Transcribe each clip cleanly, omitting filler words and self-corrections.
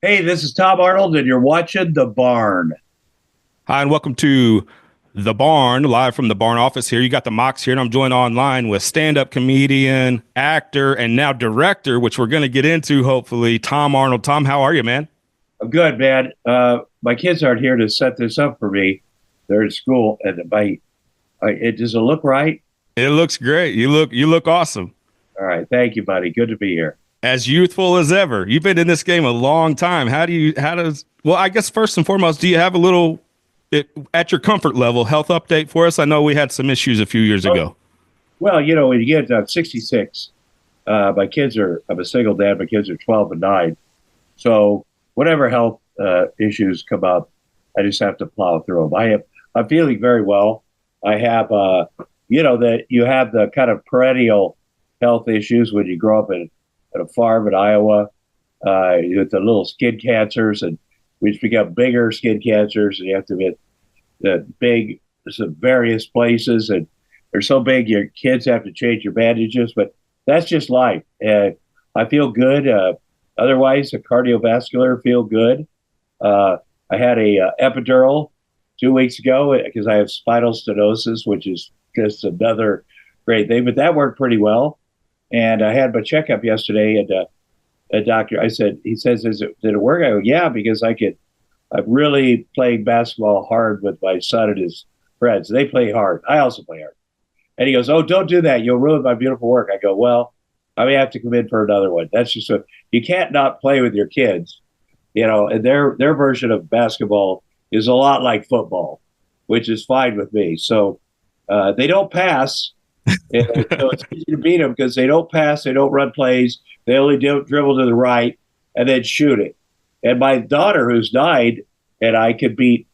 Hey, this is Tom Arnold, and you're watching The Barn. Hi, and welcome to The Barn, live from the Barn office here. You got the Mox here, and I'm joined online with stand-up comedian, actor, and now director, which we're going to get into, hopefully, Tom Arnold. Tom, how are you, man? I'm good, man. My kids aren't here to set this up for me. They're in school, and it does it look right? It looks great. You look awesome. All right, thank you, buddy. Good to be here. As youthful as ever. You've been in this game a long time. Well, I guess first and foremost, do you have a little, at your comfort level, health update for us? I know we had some issues a few years Oh, ago. well, when you get 66, I'm a single dad. My kids are 12 and 9. So whatever health issues come up, I just have to plow through them. I'm feeling very well. I have, that you have the kind of perennial health issues when you grow up at a farm in Iowa, with the little skin cancers, and which become bigger skin cancers, and you have to get the big, some various places, and they're so big your kids have to change your bandages, but that's just life. And I feel good. Otherwise, the cardiovascular feel good. I had a epidural 2 weeks ago because I have spinal stenosis, which is just another great thing. But that worked pretty well. And I had my checkup yesterday, and a doctor, he says, did it work? I go, yeah, because I'm really playing basketball hard with my son and his friends. They play hard. I also play hard. And he goes, oh, don't do that. You'll ruin my beautiful work. I go, well, I may have to come in for another one. That's just you can't not play with your kids, and their version of basketball is a lot like football, which is fine with me. So they don't pass. And so it's easy to beat them because they don't pass, they don't run plays, they only dribble to the right and then shoot it. And my daughter, who's 9, and I could beat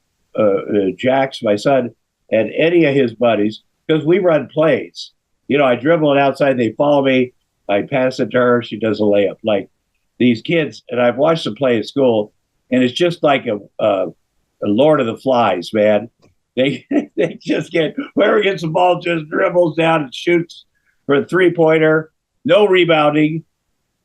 Jax, my son, and any of his buddies because we run plays. I dribble it outside, they follow me, I pass it to her, she does a layup. Like these kids, and I've watched them play at school, and it's just like a Lord of the Flies, man. They they just get whoever gets the ball just dribbles down and shoots for a 3-pointer, no rebounding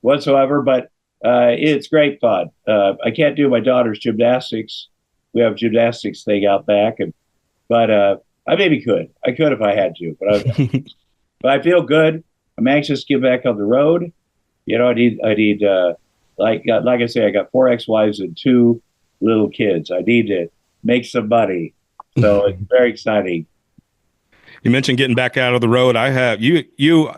whatsoever. But it's great fun. I can't do my daughter's gymnastics. We have a gymnastics thing out back, but I maybe could. I could if I had to, but I feel good. I'm anxious to get back on the road. I need like I say, I got 4 ex-wives and 2 little kids. I need to make some money, so it's very exciting. You mentioned getting back out of the road. I have you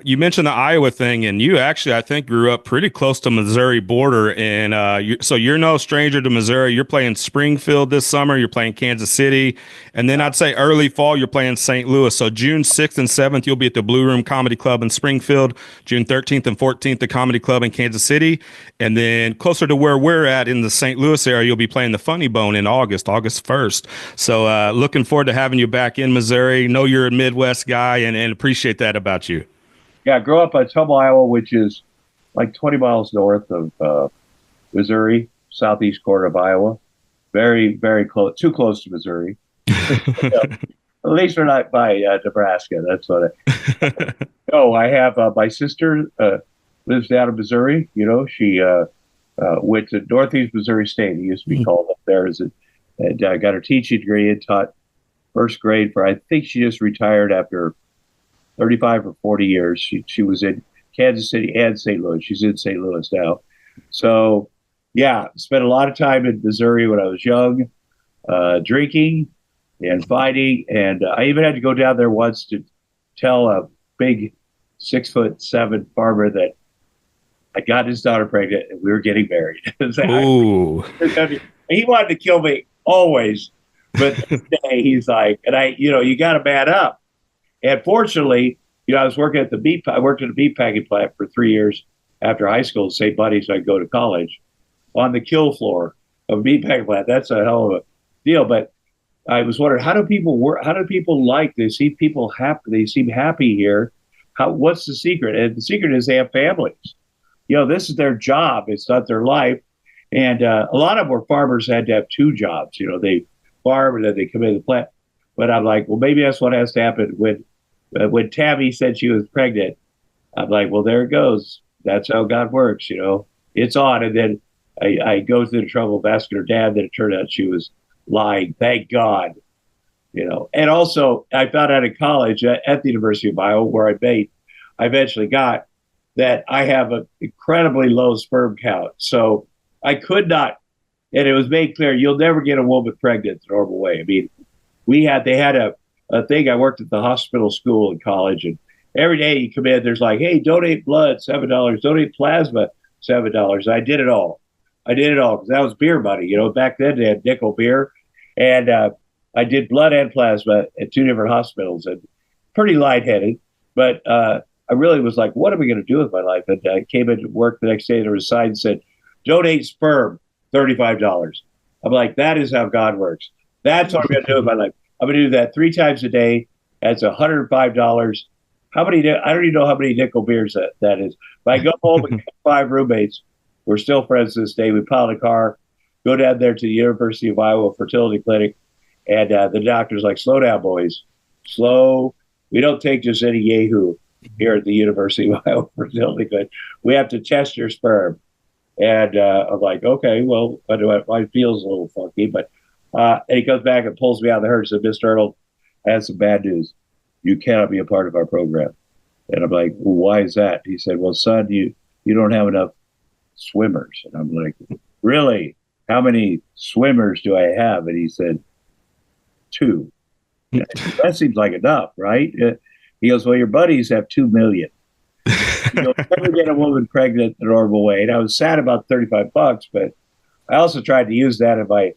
mentioned the Iowa thing, and you actually I think grew up pretty close to Missouri border, and so you're no stranger to Missouri. You're playing Springfield this summer. You're playing Kansas City, and then I'd say early fall you're playing St. Louis. So June 6th and 7th you'll be at the Blue Room Comedy Club in Springfield. June 13th and 14th the Comedy Club in Kansas City, and then closer to where we're at in the St. Louis area you'll be playing the Funny Bone in August 1st. So looking forward to having you back in Missouri. Know you're a Midwest guy and appreciate that about you. Yeah, I grew up in Tumble, Iowa, which is like 20 miles north of Missouri, southeast corner of Iowa. Very, very close, too close to Missouri. At least we're not by Nebraska. That's what no, I have my sister lives down in Missouri. She went to Northeast Missouri State. It used to be called up there, and got her teaching degree and taught first grade for, I think she just retired after 35 or 40 years. She was in Kansas City and St. Louis. She's in St. Louis now. So, yeah, spent a lot of time in Missouri when I was young, drinking and fighting. And I even had to go down there once to tell a big 6'7" farmer that I got his daughter pregnant and we were getting married. Ooh. He wanted to kill me always. But this day he's like, and you got to man up. And fortunately, I was working at I worked at a meat packing plant for 3 years after high school in St. Buddy, so I could go to college on the kill floor of a meat packing plant. That's a hell of a deal. But I was wondering, how do people work? How do people like? They see people happy. They seem happy here. What's the secret? And the secret is they have families. This is their job. It's not their life. And a lot of our farmers had to have 2 jobs. They farm and then they come into the plant. But I'm like, well, maybe that's what has to happen. When Tabby said she was pregnant, I'm like, well, there it goes. That's how God works. It's on. And then I go through the trouble of asking her dad that it turned out she was lying. Thank God, you know. And also, I found out in college at the University of Iowa, where I eventually got that I have an incredibly low sperm count. So I could not, and it was made clear you'll never get a woman pregnant the normal way. I mean, they had a thing. I worked at the hospital school in college, and every day you come in, there's like, hey, donate blood, $7, donate plasma, $7. I did it all. Because that was beer money. You know, back then they had nickel beer. And I did blood and plasma at two different hospitals, and pretty lightheaded. But I really was like, what am I going to do with my life? And I came into work the next day, and there was a sign that said, donate sperm, $35. I'm like, that is how God works. That's what I'm going to do with my life. I'm going to do that 3 times a day. That's $105. How many? I don't even know how many nickel beers that is. But I go home and 5 roommates. We're still friends to this day. We pile in a car, go down there to the University of Iowa fertility clinic, and the doctor's like, slow down, boys. Slow. We don't take just any yahoo here at the University of Iowa fertility clinic. We have to test your sperm. And I'm like, okay, well, my feels a little funky. But and he comes back and pulls me out of the herd and said, Mr. Arnold, I have some bad news. You cannot be a part of our program. And I'm like, well, why is that? He said, well, son, you don't have enough swimmers. And I'm like, really? How many swimmers do I have? And he said, 2. That seems like enough, right? He goes, well, your buddies have 2 million. You'll never get a woman pregnant the normal way. And I was sad about $35, but I also tried to use that in my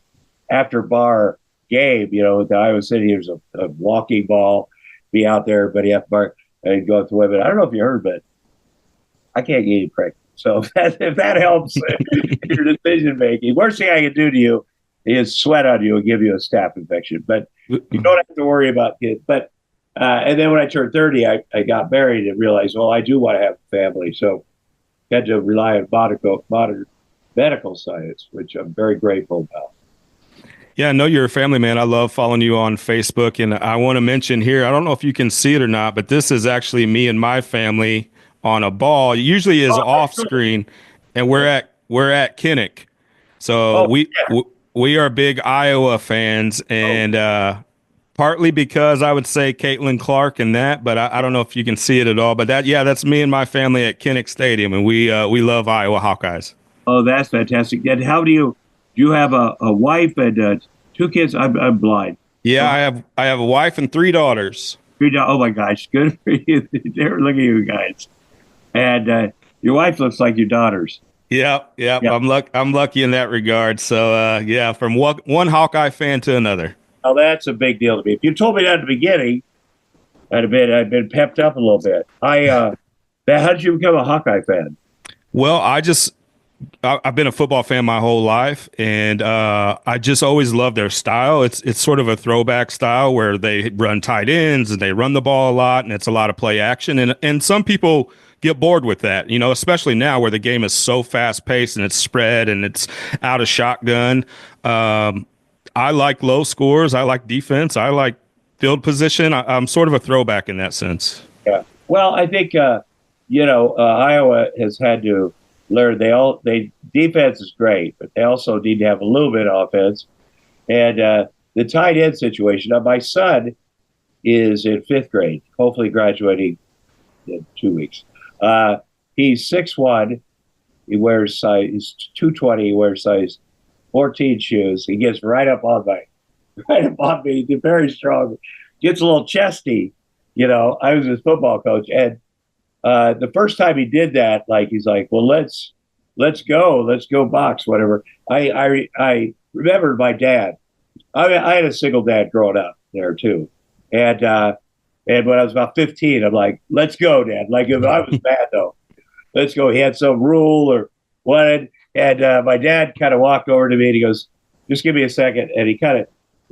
after bar game. You know, at the Iowa City, there's a walking ball, be out there, everybody after bar, and go up to women. I don't know if you heard, but I can't get you pregnant. So if that helps your decision making, worst thing I can do to you is sweat on you and give you a staph infection. But you don't have to worry about kids. But and then when I turned 30, I got married and realized, well, I do want to have a family. So I had to rely on modern medical science, which I'm very grateful about. Yeah, I know you're a family man. I love following you on Facebook. And I want to mention here, I don't know if you can see it or not, but this is actually me and my family on a ball. It usually is off screen, and we're at Kinnick. So we are big Iowa fans, and partly because I would say Caitlin Clark and that, but I don't know if you can see it at all. But that's me and my family at Kinnick Stadium, and we love Iowa Hawkeyes. Oh, that's fantastic. And how do you have a wife and 2 kids? I'm blind. Yeah, I have a wife and 3 daughters. Oh my gosh, good for you. Look at you guys. And your wife looks like your daughters. Yep. I'm lucky in that regard. So from one Hawkeye fan to another. Oh, that's a big deal to me. If you told me that at the beginning, I'd been pepped up a little bit. How did you become a Hawkeye fan? Well, I've been a football fan my whole life, and I just always loved their style. It's sort of a throwback style where they run tight ends and they run the ball a lot, and it's a lot of play action. And some people get bored with that, you know, especially now where the game is so fast paced and it's spread and it's out of shotgun. I like low scores. I like defense. I like field position. I'm sort of a throwback in that sense. Yeah. Well, I think, Iowa has had to learn they defense is great, but they also need to have a little bit of offense. And the tight end situation. Now, my son is in 5th grade, hopefully graduating in 2 weeks. He's 6'1". He's 220. He wears size 14 shoes. He gets right up on me. He's very strong. Gets a little chesty. You know, I was his football coach, and the first time he did that, like he's like, well, let's go box, whatever. I remembered my dad. I had a single dad growing up there too, and when I was about 15, I'm like, let's go, Dad. Like if I was bad though, let's go. He had some rule or what, and my dad kind of walked over to me and he goes, just give me a second, and he kind of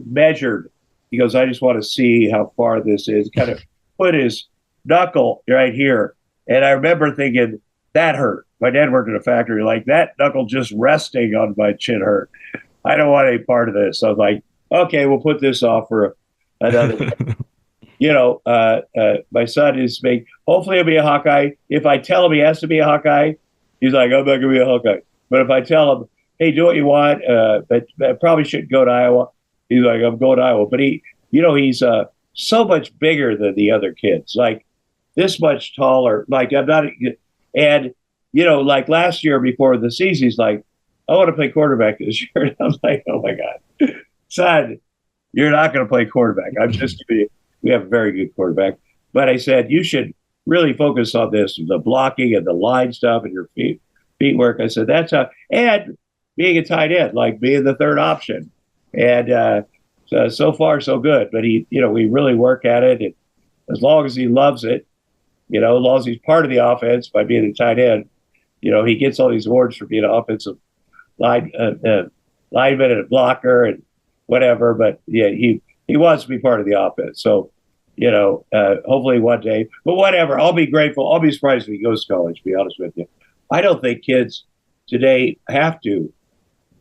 measured. He goes, I just want to see how far this is. Kind of put his knuckle right here. And I remember thinking, that hurt. My dad worked in a factory. Like, that knuckle just resting on my chin hurt. I don't want any part of this. So I was like, okay, we'll put this off for another my son is hopefully he'll be a Hawkeye. If I tell him he has to be a Hawkeye, he's like, I'm not going to be a Hawkeye. But if I tell him, hey, do what you want, but I probably shouldn't go to Iowa. He's like, I'm going to Iowa. But he's so much bigger than the other kids, like this much taller. Like I'm not, and like last year before the season, he's like, I want to play quarterback this year. And I'm like, oh my God, son, you're not going to play quarterback. I'm just giving you, we have a very good quarterback. But I said, you should really focus on this, the blocking and the line stuff and your feet work. I said, that's how, and being a tight end, like being the third option. And so far, so good. But we really work at it. And as long as he loves it, as long as he's part of the offense by being a tight end, he gets all these awards for being an offensive lineman and a blocker and whatever. But yeah, he wants to be part of the offense. So, hopefully one day, but whatever, I'll be grateful. I'll be surprised if he goes to college, to be honest with you. I don't think kids today have to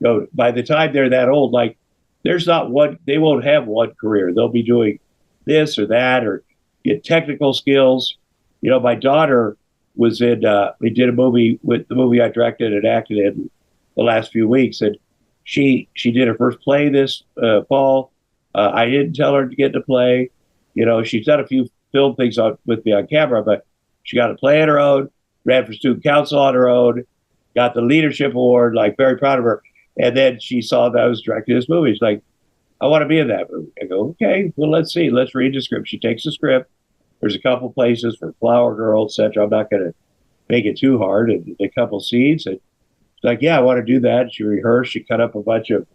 go by the time they're that old. Like there's not one, they won't have one career. They'll be doing this or that or get technical skills. My daughter was in, we did a movie with the movie I directed and acted in the last few weeks. And she did her first play this fall. I didn't tell her to get to play. She's done a few film things with me on camera, but she got to play on her own, ran for student council on her own, got the leadership award, like very proud of her. And then she saw that I was directing this movie. She's like, I want to be in that movie. I go, okay, well, let's see. Let's read the script. She takes the script. There's a couple places for Flower Girl, etc. I'm not going to make it too hard. And a couple scenes. And she's like, yeah, I want to do that. She rehearsed. She cut up a bunch of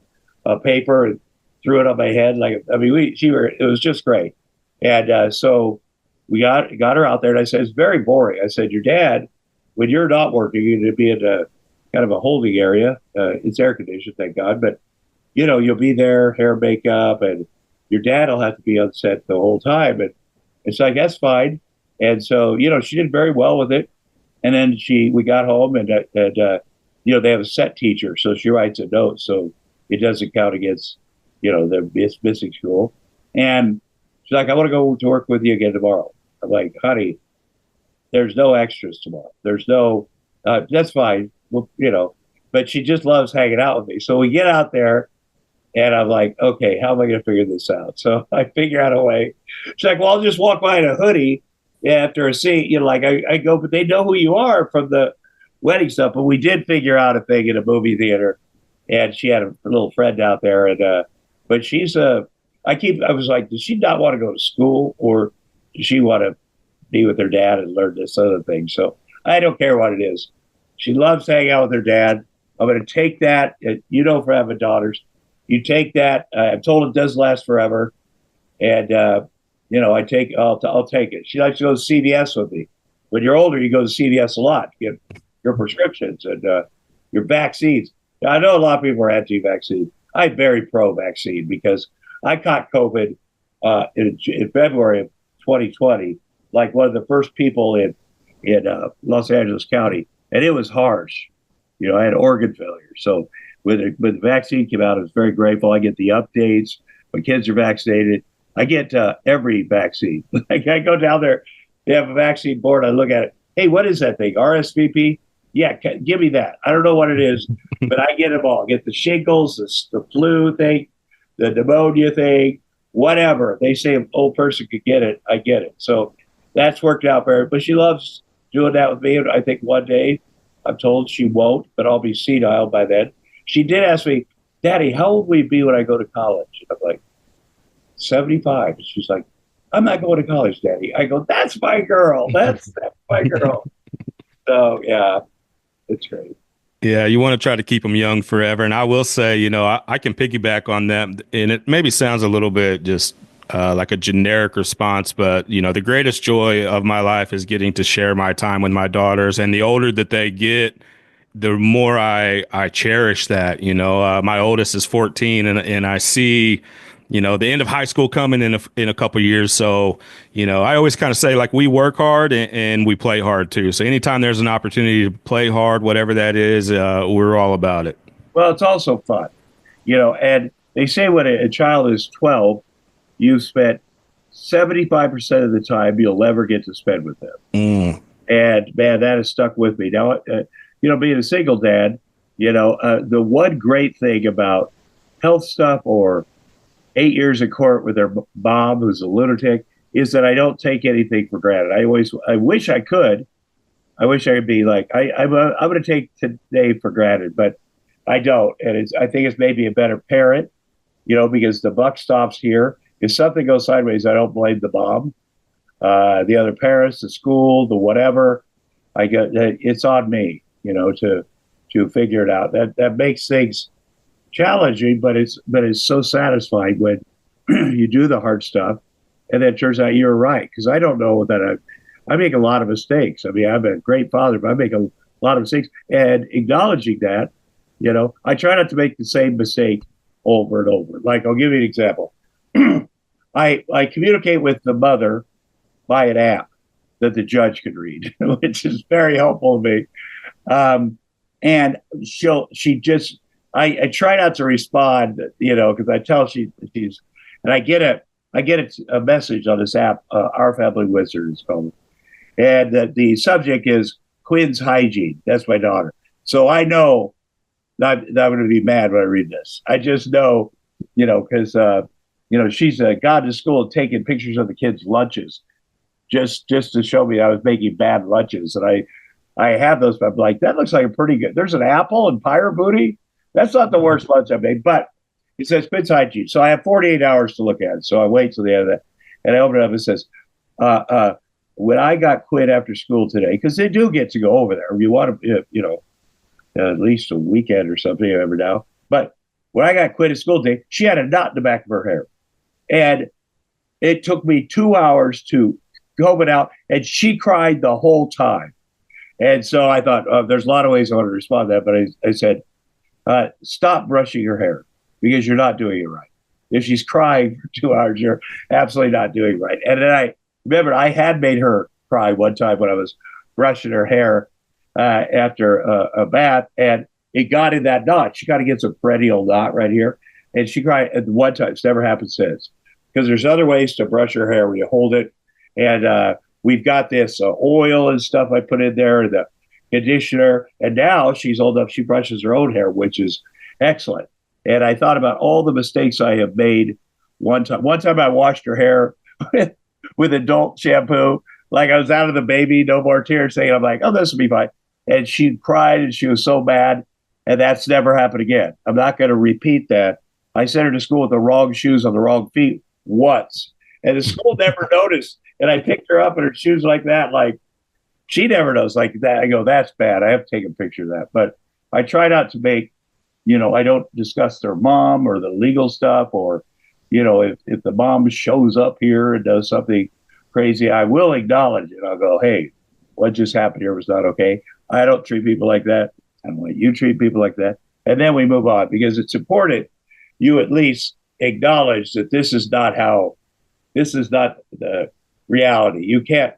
paper and threw it on my head. It was just great. And so we got her out there. And I said, it's very boring. I said, your dad, when you're not working, you're going to be in a kind of a holding area. It's air conditioned, thank God. But, you'll be there, hair, makeup, and your dad will have to be on set the whole time. And it's like, that's fine. And so, she did very well with it. And then we got home and they have a set teacher. So she writes a note. So it doesn't count against, the missing school. And she's like, I want to go to work with you again tomorrow. I'm like, honey, there's no extras tomorrow. There's no, that's fine. Well, but she just loves hanging out with me. So we get out there and I'm like, okay, how am I going to figure this out? So I figure out a way. She's like, well, I'll just walk by in a hoodie after a scene. I go, but they know who you are from the wedding stuff. But we did figure out a thing in a movie theater, and she had a little friend out there. And but she's I was like, does she not want to go to school, or does she want to be with her dad and learn this other thing? So I don't care what it is. She loves hanging out with her dad. I'm going to take that. For having daughters, you take that. I'm told it does last forever, and I'll take it. She likes to go to CVS with me. When you're older, you go to CVS a lot to get your prescriptions and your vaccines. Now, I know a lot of people are anti-vaccine. I'm very pro-vaccine because I caught COVID in February of 2020, like one of the first people in Los Angeles County, and it was harsh. I had organ failure. So when the vaccine came out, I was very grateful. I get the updates. My kids are vaccinated. I get every vaccine. I go down there. They have a vaccine board. I look at it. Hey, what is that thing? RSVP? Yeah, give me that. I don't know what it is, but I get them all. I get the shingles, the flu thing, the pneumonia thing, whatever. They say an old person could get it. I get it. So that's worked out for her. But she loves doing that with me. And I think one day, I'm told she won't, but I'll be senile by then. She did ask me, Daddy, how old will you be when I go to college? I'm like, 75. She's like, I'm not going to college, Daddy. I go, that's my girl. That's my girl. So, yeah, it's great. Yeah, you want to try to keep them young forever. And I will say, I can piggyback on that. And it maybe sounds a little bit just like a generic response, but, the greatest joy of my life is getting to share my time with my daughters. And the older that they get, the more I cherish that. My oldest is 14, and I see, the end of high school coming in a couple of years. So, I always kind of say, like, we work hard and we play hard too. So anytime there's an opportunity to play hard, whatever that is, we're all about it. Well, it's also fun, and they say when a child is 12, you've spent 75% of the time you'll ever get to spend with them. And man, that has stuck with me. Now, being a single dad, The one great thing about health stuff or 8 years in court with their mom, who's a lunatic, is that I don't take anything for granted. I wish I could. I wish I could be like, I'm going to take today for granted, but I don't. And I think it's maybe a better parent, because the buck stops here. If something goes sideways, I don't blame the mom, the other parents, the school, the whatever. It's on me, to figure it out. That makes things challenging, but it's so satisfying when you do the hard stuff, and then it turns out you're right. Because I don't know that I make a lot of mistakes. I mean, I'm a great father, but I make a lot of mistakes, and acknowledging that, I try not to make the same mistake over and over. Like, I'll give you an example. I communicate with the mother by an app that the judge can read, which is very helpful to me. And I try not to respond, because I tell she's, and I get a message on this app, Our Family Wizard is called, and the subject is Quinn's hygiene. That's my daughter. So I know not going to be mad when I read this. I just know, because she's gone to school and taking pictures of the kids' lunches, just to show me I was making bad lunches, and I have those. But I'm like, that looks like a pretty good. There's an apple and pyre booty. That's not the worst lunch I made, but it says Quinn's hygiene. So I have 48 hours to look at it. So I wait till the end of that, and I open it up. It says, when I got Quinn after school today, because they do get to go over there. You want to, at least a weekend or something every now. But when I got Quinn at school today, she had a knot in the back of her hair, and it took me 2 hours to comb it out, and she cried the whole time. And so I thought, there's a lot of ways I want to respond to that, but I said, stop brushing your hair because you're not doing it right. If she's crying for 2 hours, you're absolutely not doing it right. And then I remembered I had made her cry one time when I was brushing her hair after a bath, and it got in that knot. She got to get some perennial knot right here. And she cried at one time. It's never happened since. Because there's other ways to brush her hair where you hold it. And we've got this oil and stuff I put in there, the conditioner. And now she's old enough, she brushes her own hair, which is excellent. And I thought about all the mistakes I have made one time. One time I washed her hair with adult shampoo. Like I was out of the baby, no more tears saying, I'm like, oh, this will be fine. And she cried and she was so mad. And that's never happened again. I'm not going to repeat that. I sent her to school with the wrong shoes on the wrong feet once. And the school never noticed. And I picked her up in her shoes like that. Like she never knows like that. I go, that's bad. I have to take a picture of that. But I try not to make, I don't discuss their mom or the legal stuff, or, if the mom shows up here and does something crazy, I will acknowledge it. I'll go, hey, what just happened here was not okay. I don't treat people like that. I don't want you treat people like that. And then we move on, because it's important you at least acknowledge that this is not the reality. You can't,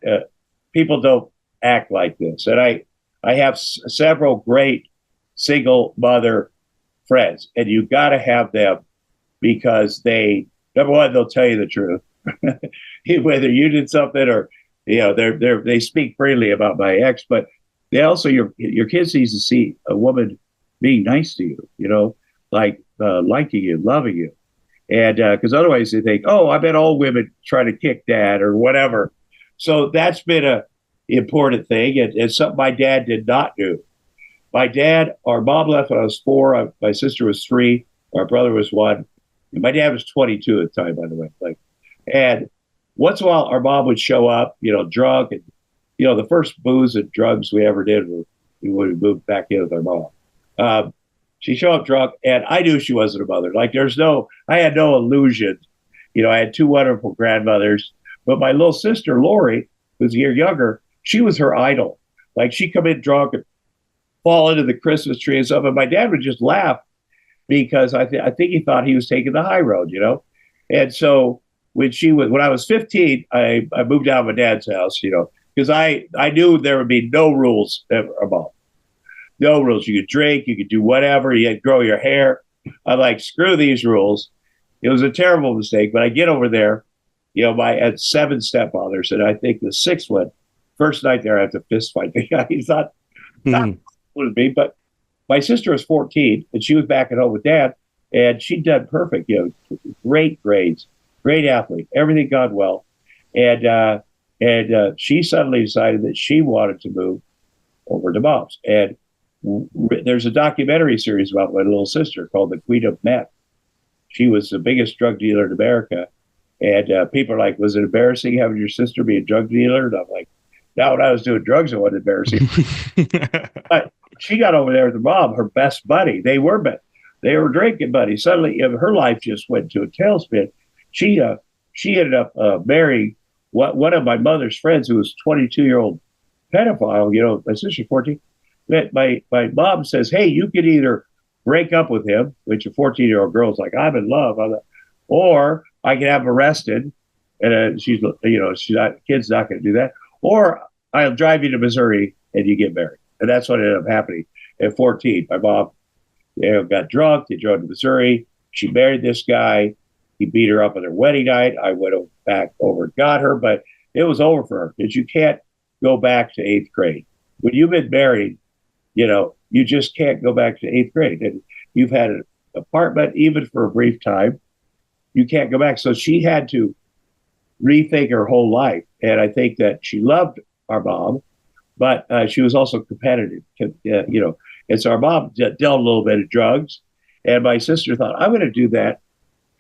people don't act like this. And I have several great single mother friends, and you got to have them, because number one, they'll tell you the truth, whether you did something or, they speak freely about my ex, but they also, your kids needs to see a woman being nice to you, like liking you, loving you. And because otherwise they think, oh, I bet all women try to kick dad or whatever. So that's been a important thing, and something my dad did not do. Our mom left when I was 4. My sister was 3. Our brother was 1. And my dad was 22 at the time, by the way. And once in a while, our mom would show up, drunk. And, the first booze and drugs we ever did was when we moved back in with our mom. She showed up drunk, and I knew she wasn't a mother. Like I had no illusion. I had 2 wonderful grandmothers, but my little sister, Lori, who's a year younger, she was her idol. Like she'd come in drunk and fall into the Christmas tree and stuff. And my dad would just laugh, because I think he thought he was taking the high road, And so when I was 15, I moved out of my dad's house, because I knew there would be no rules about. No rules. You could drink, you could do whatever, you had to grow your hair. I'm like, screw these rules. It was a terrible mistake, but I get over there, I had 7 stepfathers, and I think the 6th one, first night there, I had to fist fight the guy. He's not with me, but my sister was 14 and she was back at home with dad, and she'd done perfect, great grades, great athlete, everything gone well. And she suddenly decided that she wanted to move over to mom's. And there's a documentary series about my little sister called The Queen of Meth. She was the biggest drug dealer in America. And people are like, was it embarrassing having your sister be a drug dealer? And I'm like, no, when I was doing drugs, it wasn't embarrassing. But she got over there with her mom, her best buddy. They were drinking buddies. Suddenly, her life just went to a tailspin. She ended up marrying one of my mother's friends, who was 22-year-old pedophile. My sister's 14. My mom says, hey, you could either break up with him, which a 14-year-old girl is like, I'm in love, or I can have him arrested. And she's not, kid's not going to do that. Or I'll drive you to Missouri and you get married. And that's what ended up happening at 14. My mom, got drunk. They drove to Missouri. She married this guy. He beat her up on their wedding night. I went back over and got her, but it was over for her because you can't go back to 8th grade. When you've been married, you just can't go back to 8th grade. And you've had an apartment, even for a brief time, you can't go back. So she had to rethink her whole life. And I think that she loved our mom, but she was also competitive, And so our mom dealt a little bit of drugs. And my sister thought, I'm going to do that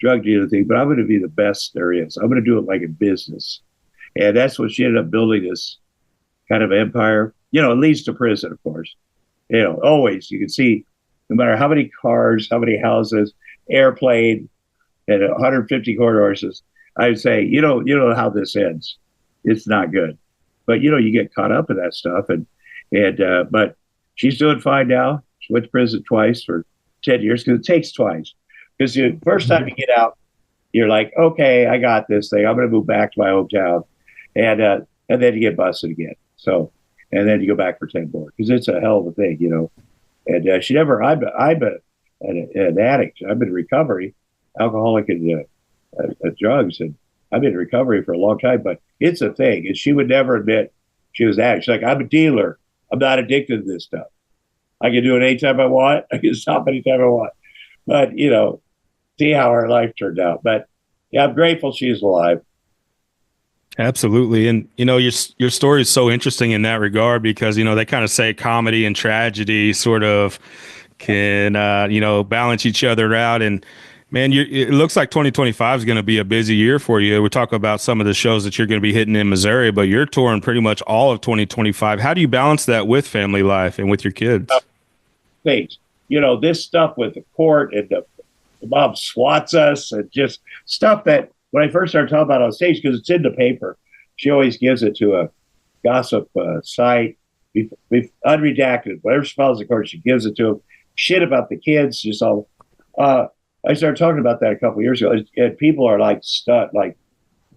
drug dealer thing, but I'm going to be the best there is. I'm going to do it like a business. And that's what she ended up building, this kind of empire. It leads to prison, of course. Always you can see, no matter how many cars, how many houses, airplane, and 150 court horses, I would say, you know how this ends. It's not good. But, you get caught up in that stuff. But she's doing fine now. She went to prison twice for 10 years because it takes twice. Because the first time you get out, you're like, okay, I got this thing. I'm going to move back to my hometown. And then you get busted again. So, and then you go back for 10 more because it's a hell of a thing, And she never, I'm an addict. I've been in recovery, alcoholic and drugs. And I've been in recovery for a long time, but it's a thing. And she would never admit she was an addict. She's like, I'm a dealer. I'm not addicted to this stuff. I can do it anytime I want. I can stop anytime I want. But, see how her life turned out. But yeah, I'm grateful she's alive. Absolutely. And, your story is so interesting in that regard because, they kind of say comedy and tragedy sort of can, balance each other out. And man, it looks like 2025 is going to be a busy year for you. We talk about some of the shows that you're going to be hitting in Missouri, but you're touring pretty much all of 2025. How do you balance that with family life and with your kids? Things, this stuff with the court and the mom swats us and just stuff that when I first started talking about on stage, because it's in the paper, she always gives it to a gossip site, unredacted, whatever she files in court, she gives it to them. Shit about the kids, just all. I started talking about that a couple of years ago, and people are like stunned, like,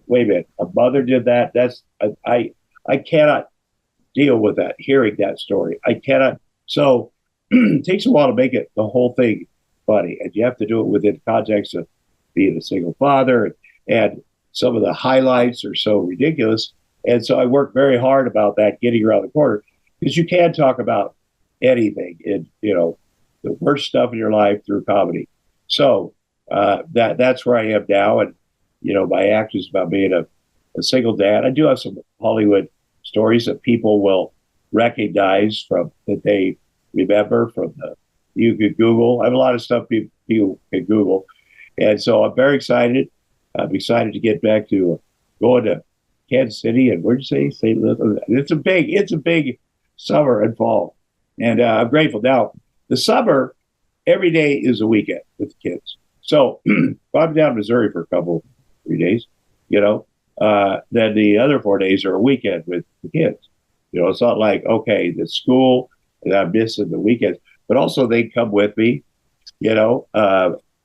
wait a minute, a mother did that? That's I cannot deal with that, hearing that story. I cannot. So it takes a while to make it the whole thing funny, and you have to do it within the context of being a single father, and some of the highlights are so ridiculous. And so I work very hard about that, getting around the corner, because you can talk about anything in, the worst stuff in your life through comedy. So that's where I am now. And, my act is about being a single dad. I do have some Hollywood stories that people will recognize that they remember from you could Google. I have a lot of stuff people can Google. And so I'm very excited. I'm excited to get back to going to Kansas City, and where'd you say? St. Louis. It's a big summer and fall. And I'm grateful. Now, the summer, every day is a weekend with the kids. So if I'm down in Missouri for 3 days, then the other 4 days are a weekend with the kids. It's not like, okay, the school and I'm missing the weekends, but also they come with me,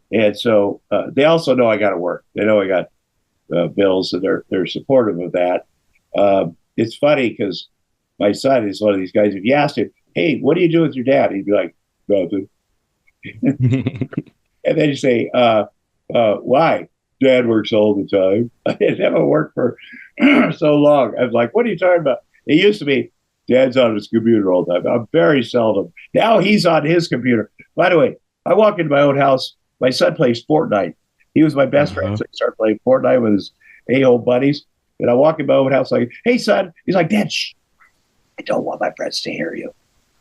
and so they also know I got to work. They know I got bills, and they're supportive of that. It's funny because my son is one of these guys. If you asked him, hey, what do you do with your dad? He'd be like, nothing. And then you say, why? Dad works all the time. I didn't have to work for so long. I was like, what are you talking about? It used to be, Dad's on his computer all the time. I'm very seldom. Now he's on his computer. By the way, I walk into my own house. My son plays Fortnite. He was my best friend, Uh-huh. so he started playing Fortnite with his a-hole buddies. And I walk in my own house like, "Hey, son." He's like, "Dad, shh, I don't want my friends to hear you."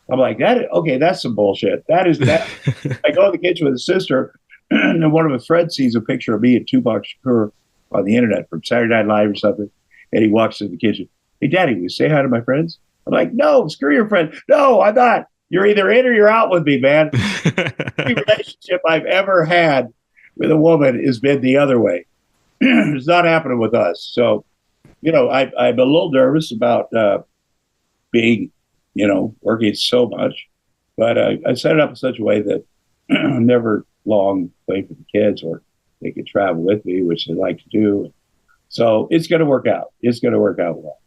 I'm like, "That okay? That's some bullshit. That is that." I go in the kitchen with his sister, and one of his friends sees a picture of me and Tupac Shakur on the internet from Saturday Night Live or something, and he walks in the kitchen. "Hey, Daddy, will you say hi to my friends?" I'm like, "No, screw your friend. No, I'm not. You're either in or you're out with me, man." Every relationship I've ever had with a woman has been the other way. It's not happening with us. So, I'm a little nervous about being, working so much, but I set it up in such a way that I'm never long away from the kids, or they can travel with me, which they like to do. So it's going to work out. It's going to work out well.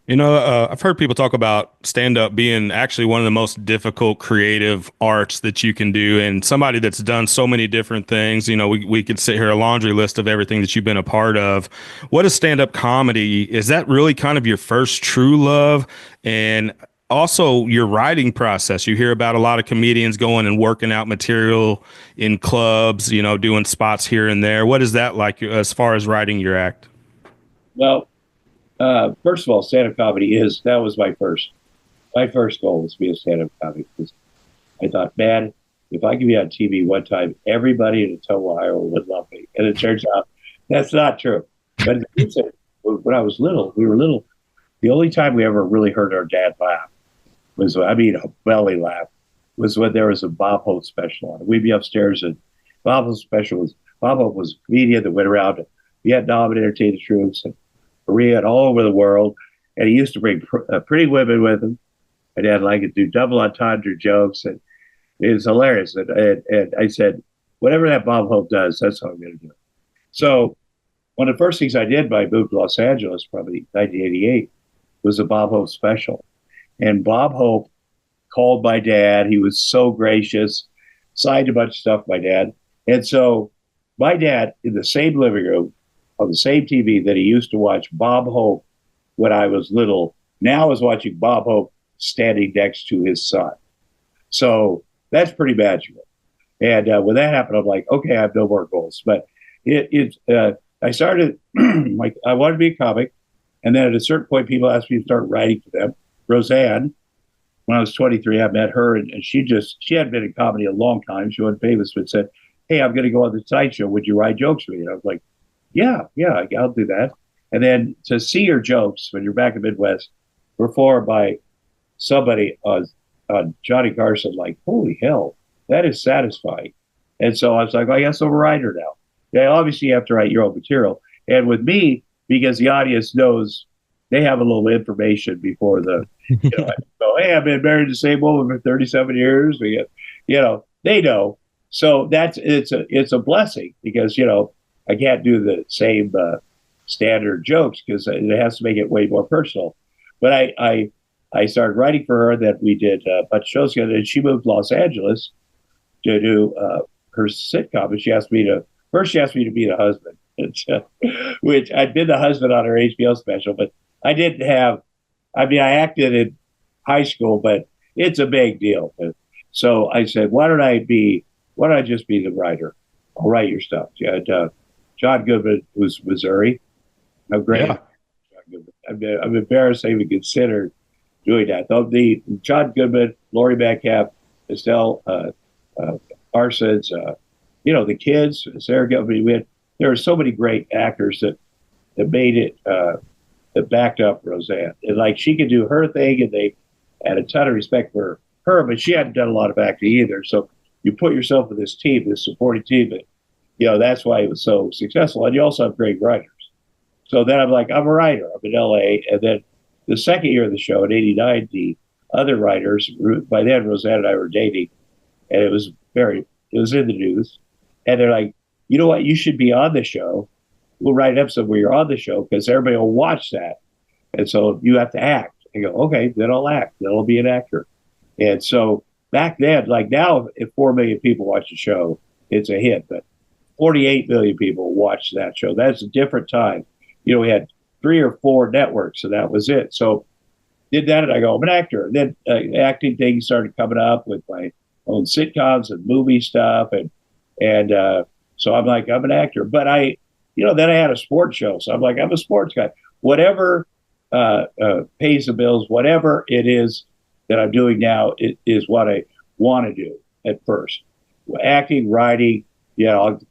I've heard people talk about stand up being actually one of the most difficult creative arts that you can do. And somebody that's done so many different things, we could sit here a laundry list of everything that you've been a part of. What is stand up comedy? Is that really kind of your first true love? And also your writing process. You hear about a lot of comedians going and working out material in clubs, doing spots here and there. What is that like as far as writing your act? Well, first of all, stand-up comedy that was my first goal was to be a stand-up comic, because I thought, man, if I could be on TV one time, everybody in Ottumwa, Iowa would love me. And it turns out that's not true. But when I was little, we were little. The only time we ever really heard our dad laugh was, I mean, a belly laugh, was when there was a Bob Hope special on. We'd be upstairs, and Bob Hope was a comedian that went around to Vietnam and entertained the troops, and Korea and all over the world. And he used to bring pretty women with him. My dad liked to do double entendre jokes, and it was hilarious. And I said, whatever that Bob Hope does, that's how I'm going to do it. So one of the first things I did when I moved to Los Angeles, probably 1988, was a Bob Hope special. And Bob Hope called my dad. He was so gracious, signed a bunch of stuff, my dad. And so my dad, in the same living room, on the same TV that he used to watch Bob Hope when I was little, now is watching Bob Hope standing next to his son. So that's pretty magical. And when that happened, I'm like, okay, I have no more goals. But I started, like, I wanted to be a comic. And then at a certain point, people asked me to start writing for them. Roseanne, when I was 23, I met her, and she hadn't been in comedy a long time. She wasn't famous, but said, "Hey, I'm going to go on the Tonight Show. Would you write jokes for me?" And I was like, yeah, I'll do that. And then to see your jokes when you're back in Midwest performed by somebody on Johnny Carson, like, holy hell, that is satisfying. And so I was like, I guess I'm a writer now. Yeah, obviously you have to write your own material. And with me, because the audience knows, they have a little information before I go, "Hey, I've been married to the same woman for 37 years. They know. So it's a blessing, because, I can't do the same standard jokes, because it has to make it way more personal. But I started writing for her. That we did a bunch of shows together, and she moved to Los Angeles to do her sitcom. And she asked me to be the husband, which I'd been the husband on her HBO special, but I didn't have. I mean, I acted in high school, but it's a big deal. So I said, why don't I just be the writer? I'll write your stuff. And John Goodman was Missouri. How great! Yeah. I'm embarrassed I even considered doing that. Though the John Goodman, Laurie Metcalf, Estelle Parsons, the kids, Sarah Gilbert. There are so many great actors that made it, that backed up Roseanne. And like, she could do her thing, and they had a ton of respect for her, but she hadn't done a lot of acting either. So you put yourself in this team, this supporting team, that, that's why it was so successful. And you also have great writers. So then I'm like, I'm a writer. I'm in LA. And then the second year of the show in '89, the other writers, by then Roseanne and I were dating, and it was in the news. And they're like, you know what? You should be on the show. We'll write an episode where you're on the show, because everybody will watch that. And so you have to act. I go, okay, then I'll act. Then I'll be an actor. And so back then, like now, if 4 million people watch the show, it's a hit. But 48 million people watched that show. That's a different time. We had 3 or 4 networks, and that was it. So did that, and I go, I'm an actor. And then acting things started coming up with my own sitcoms and movie stuff, and so I'm like, I'm an actor. But then I had a sports show, so I'm like, I'm a sports guy. Whatever pays the bills, whatever it is that I'm doing now, it is what I want to do at first. Acting, writing,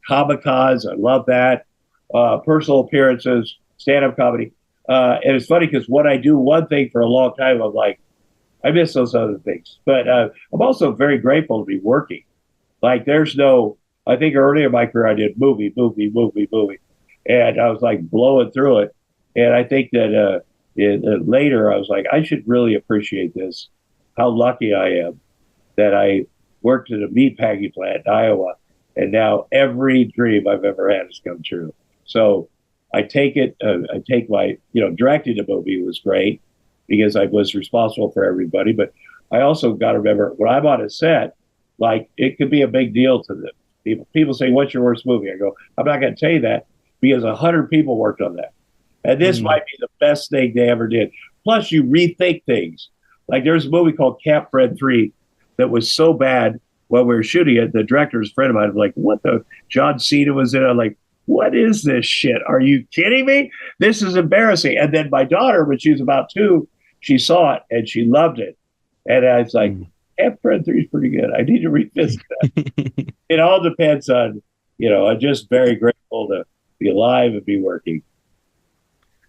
Comic Cons, I love that. Personal appearances, stand-up comedy. And it's funny because when I do one thing for a long time, I'm like, I miss those other things. But I'm also very grateful to be working. Like I think early in my career, I did movie. And I was like blowing through it. And I think that later I was like, I should really appreciate this, how lucky I am that I worked at a meatpacking plant in Iowa. And now every dream I've ever had has come true. So I take my, directing a movie was great because I was responsible for everybody. But I also got to remember when I'm on a set, like it could be a big deal to them. People say, what's your worst movie? I go, I'm not going to tell you that because 100 people worked on that. And this might be the best thing they ever did. Plus, you rethink things. Like there's a movie called Camp Fred 3 that was so bad while we were shooting it. The director's friend of mine was like, what the? John Cena was in it. I'm like, what is this shit? Are you kidding me? This is embarrassing. And then my daughter, when she was about 2, she saw it and she loved it. And I was like, Camp Fred 3 is pretty good. I need to revisit that. It all depends on, I'm just very grateful to be alive and be working.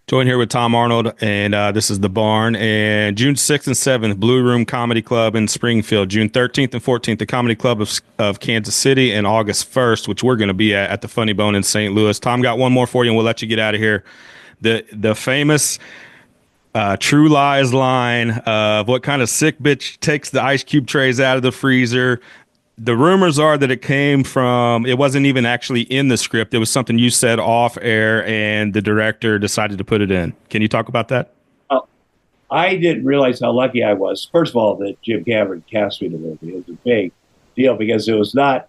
Join here with Tom Arnold, and this is The Barn. And June 6th and 7th, Blue Room Comedy Club in Springfield. June 13th and 14th, the Comedy Club of Kansas City. And August 1st, which we're going to be at the Funny Bone in St. Louis. Tom got one more for you, and we'll let you get out of here. The famous True Lies line of what kind of sick bitch takes the ice cube trays out of the freezer. The rumors are that it wasn't even actually in the script. It was something you said off air and the director decided to put it in. Can you talk about that? I didn't realize how lucky I was. First of all, that Jim Cameron cast me in the movie. It was a big deal because it was not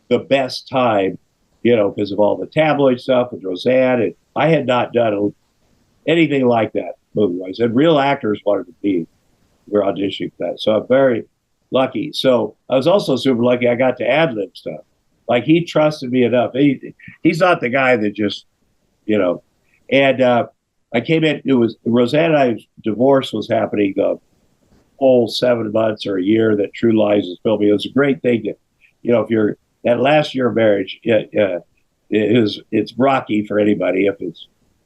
the best time, because of all the tabloid stuff with Roseanne. And I had not done anything like that movie-wise. And real actors wanted to be, were auditioning for that. So I'm very lucky. So I was also super lucky I got to ad-lib stuff. Like he trusted me enough. He's not the guy that just, and I came in, it was Roseanne and I's divorce was happening the whole 7 months or a year that True Lies was filming. It was a great thing to, if you're that last year of marriage, it's rocky for anybody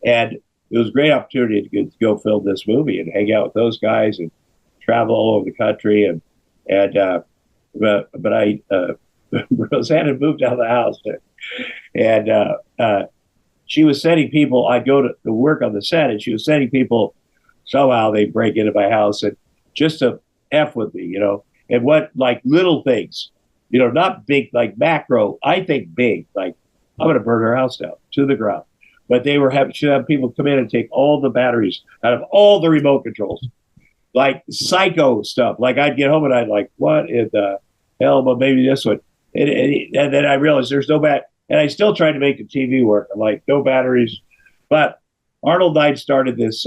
and it was a great opportunity to go film this movie and hang out with those guys and travel all over the country but Roseanne had moved out of the house and she was sending people. I'd go to work on the set and she was sending people somehow they break into my house and just to F with me, and what like little things, not big like macro. I think big, like I'm going to burn her house down to the ground. But she'd have people come in and take all the batteries out of all the remote controls. Like psycho stuff. Like I'd get home and I'd like, what in the hell? But maybe this one. And then I realized there's no and I still tried to make the TV work. I'm like, no batteries. But Arnold and I started this,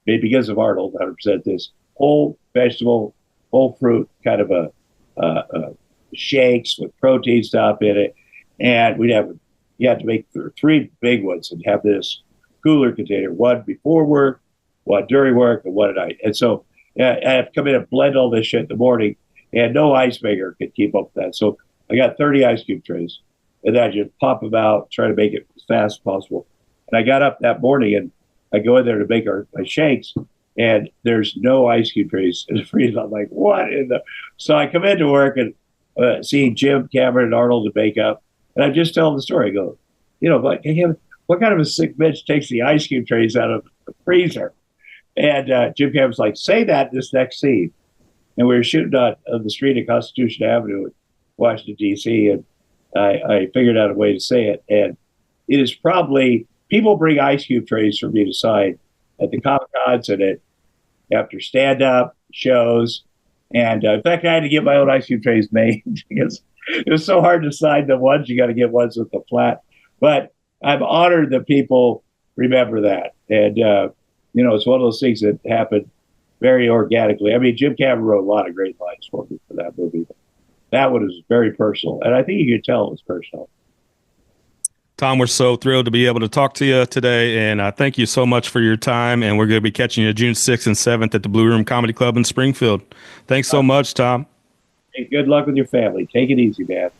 maybe because of Arnold, 100% this whole vegetable, whole fruit kind of a shakes with protein stuff in it. And you have to make 3 big ones and have this cooler container, one before work, one during work, and one at night. And so I have to come in and blend all this shit in the morning, and no ice maker could keep up with that. So I got 30 ice cube trays, and then I just pop them out, try to make it as fast as possible. And I got up that morning, and I go in there to make my shakes, and there's no ice cube trays in the freezer. I'm like, what in the? So I come into work and see Jim, Cameron, and Arnold to bake up, and I'm just telling the story. I go, like, hey, what kind of a sick bitch takes the ice cube trays out of the freezer? And Jim Cameron's like, say that in this next scene. And we were shooting on the street at Constitution Avenue in Washington, D.C., and I figured out a way to say it. And it is probably, people bring ice cube trays for me to sign at the Comic Cons and after stand-up shows. And in fact, I had to get my own ice cube trays made because it was so hard to sign the ones. You got to get ones with the flat. But I'm honored that people remember that. And, it's one of those things that happened very organically. I mean, Jim Cameron wrote a lot of great lines for me for that movie. That one is very personal, and I think you could tell it was personal. Tom, we're so thrilled to be able to talk to you today, and thank you so much for your time. And we're going to be catching you June 6th and 7th at the Blue Room Comedy Club in Springfield. Thanks so much, Tom. Hey, good luck with your family. Take it easy, man.